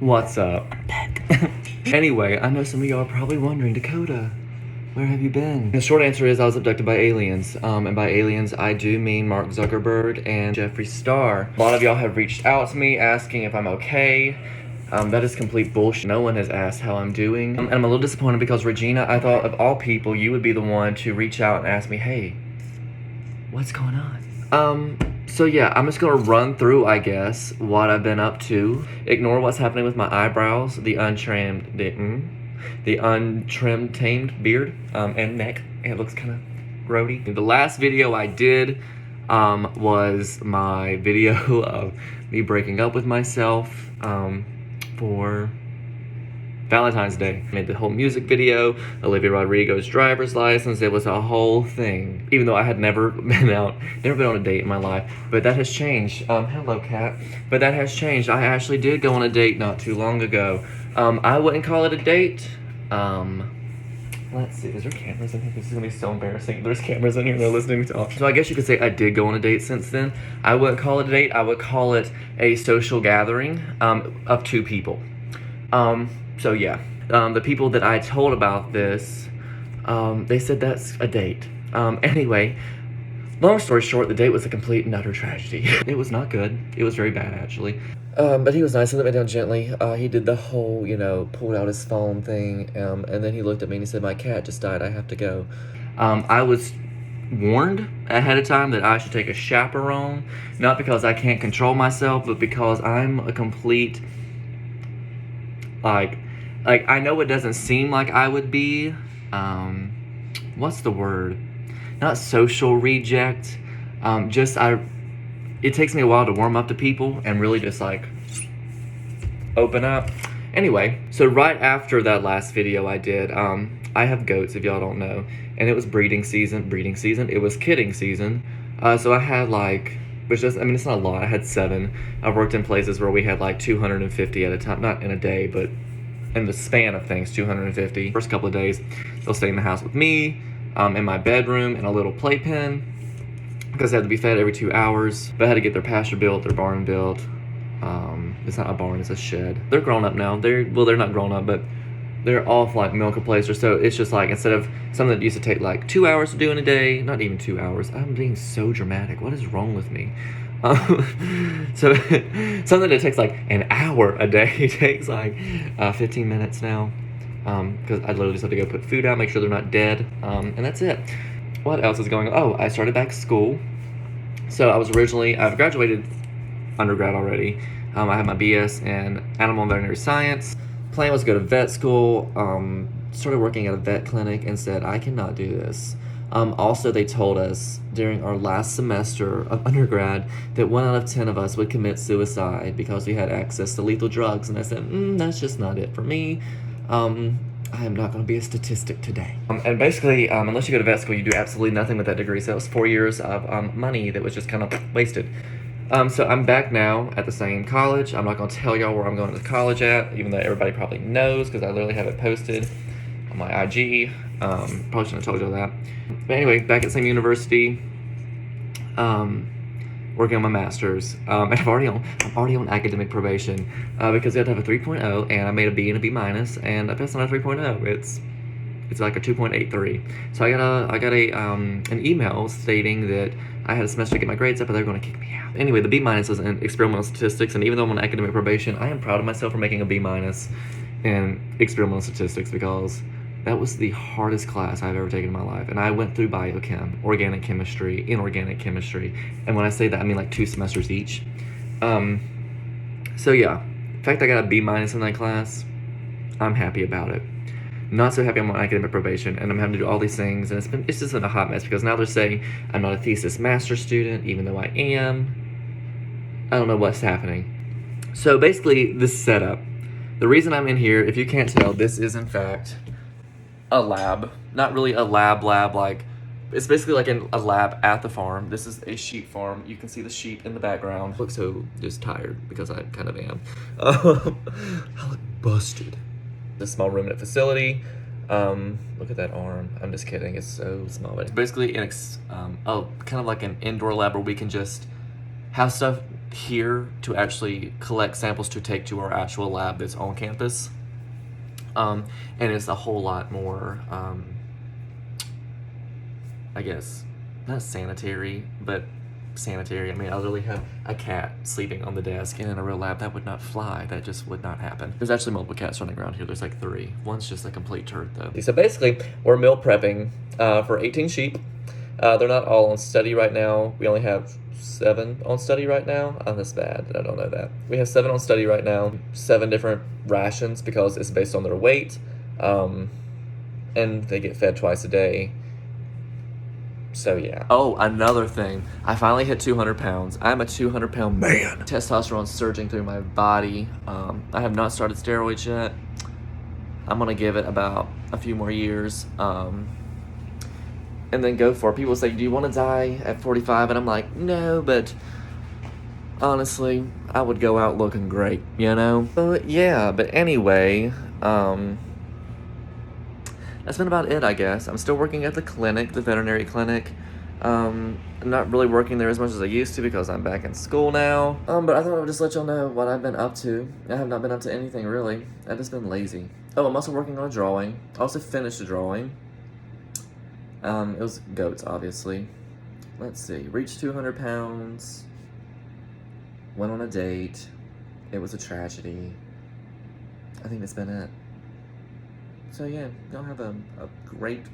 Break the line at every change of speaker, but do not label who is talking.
What's up? Anyway, I know some of y'all are probably wondering, Dakota, where have you been? The short answer is I was abducted by aliens. And by aliens, I do mean Mark Zuckerberg and Jeffree Star. A lot of y'all have reached out to me asking if I'm okay. That is complete bullshit. No one has asked how I'm doing. And I'm a little disappointed because Regina, I thought of all people, you would be the one to reach out and ask me, hey, what's going on? So yeah, I'm just gonna run through, I guess, what I've been up to. Ignore what's happening with my eyebrows, the untrimmed tamed beard, and neck. It looks kind of grody. The last video I did was my video of me breaking up with myself for Valentine's Day. I made the whole music video, Olivia Rodrigo's driver's license. It was a whole thing. Even though I had never been on a date in my life. But that has changed. Hello, cat. But that has changed. I actually did go on a date not too long ago. I wouldn't call it a date. Let's see, is there cameras in here? This is gonna be so embarrassing. There's cameras in here and they're listening to talk. So I guess you could say I did go on a date since then. I wouldn't call it a date. I would call it a social gathering of two people. So yeah, the people that I told about this, they said that's a date. Anyway, long story short, the date was a complete and utter tragedy. It was not good. It was very bad, actually. But he was nice. He let me down gently. He did the whole, pulled out his phone thing, and then he looked at me and he said, my cat just died. I have to go. I was warned ahead of time that I should take a chaperone, not because I can't control myself, but because I'm a complete, like I know it doesn't seem like I would be, what's the word? Not social reject. It takes me a while to warm up to people and really just like open up. Anyway, so right after that last video I did, I have goats if y'all don't know, and it was breeding season, it was kidding season. So I had it's not a lot, I had 7. I've worked in places where we had like 250 at a time, not in a day, but in the span of things, 250. First couple of days, they'll stay in the house with me, in my bedroom, in a little playpen, because they had to be fed every 2 hours. But I had to get their pasture built, their barn built. It's not a barn, it's a shed. They're grown up now. They're not grown up, but they're off like milk replacer. So it's just like, instead of something that used to take like 2 hours to do in a day, not even 2 hours. I'm being so dramatic. What is wrong with me? So something that takes like an hour a day takes like 15 minutes now, because I literally just have to go put food out, make sure they're not dead, and that's it. What else is going on? Oh, I started back school. So I've graduated undergrad already. I have my BS in animal and veterinary science. Plan was to go to vet school. Started working at a vet clinic and said I cannot do this. Also, they told us during our last semester of undergrad that 1 out of 10 of us would commit suicide because we had access to lethal drugs. And I said, that's just not it for me. I am not going to be a statistic today. And basically, unless you go to vet school, you do absolutely nothing with that degree. So it was 4 years of money that was just kind of wasted. So I'm back now at the same college. I'm not going to tell y'all where I'm going to college at, even though everybody probably knows because I literally have it posted on my IG. Probably shouldn't have told y'all that. But anyway, back at the same university, working on my master's. And I'm already on academic probation because I had to have a 3.0, and I made a B and a B minus, and I passed on a 3.0. It's like a 2.83. So I got an email stating that I had a semester to get my grades up, but they're going to kick me out. Anyway, the B minus was in experimental statistics, and even though I'm on academic probation, I am proud of myself for making a B minus in experimental statistics because that was the hardest class I've ever taken in my life. And I went through biochem, organic chemistry, inorganic chemistry. And when I say that, I mean like 2 semesters each. So yeah, the fact I got a B minus in that class, I'm happy about it. Not so happy I'm on academic probation and I'm having to do all these things, and it's just been a hot mess because now they're saying I'm not a thesis master student, even though I am. I don't know what's happening. So basically, this setup, the reason I'm in here, if you can't tell, this is in fact a lab. Not really a lab, like, it's basically like a lab at the farm. This is a sheep farm. You can see the sheep in the background. I look so just tired because I kind of am. I look busted. A small room in a facility. Look at that arm. I'm just kidding. It's so small. But it's basically kind of like an indoor lab where we can just have stuff here to actually collect samples to take to our actual lab that's on campus. And it's a whole lot more, I guess, not sanitary, but sanitary. I mean, I literally have a cat sleeping on the desk, and in a real lab, that would not fly. That just would not happen. There's actually multiple cats running around here. There's like 3. One's just a complete turd, though. So basically, we're meal prepping for 18 sheep. They're not all on study right now. We only have 7 on study right now. I'm this bad that I don't know that. We have 7 on study right now. 7 different rations because it's based on their weight. And they get fed twice a day. So yeah. Oh, another thing. I finally hit 200 pounds. I'm a 200-pound man. Testosterone's surging through my body. I have not started steroids yet. I'm gonna give it about a few more years. And then go for it. People say, do you want to die at 45? And I'm like, no, but honestly, I would go out looking great, you know? Yeah, but anyway, that's been about it, I guess. I'm still working at the clinic, the veterinary clinic. I'm not really working there as much as I used to because I'm back in school now. But I thought I would just let y'all know what I've been up to. I have not been up to anything, really. I've just been lazy. Oh, I'm also working on a drawing. I also finished a drawing. It was goats, obviously. Let's see. Reached 200 pounds. Went on a date. It was a tragedy. I think that's been it. So yeah, y'all have a great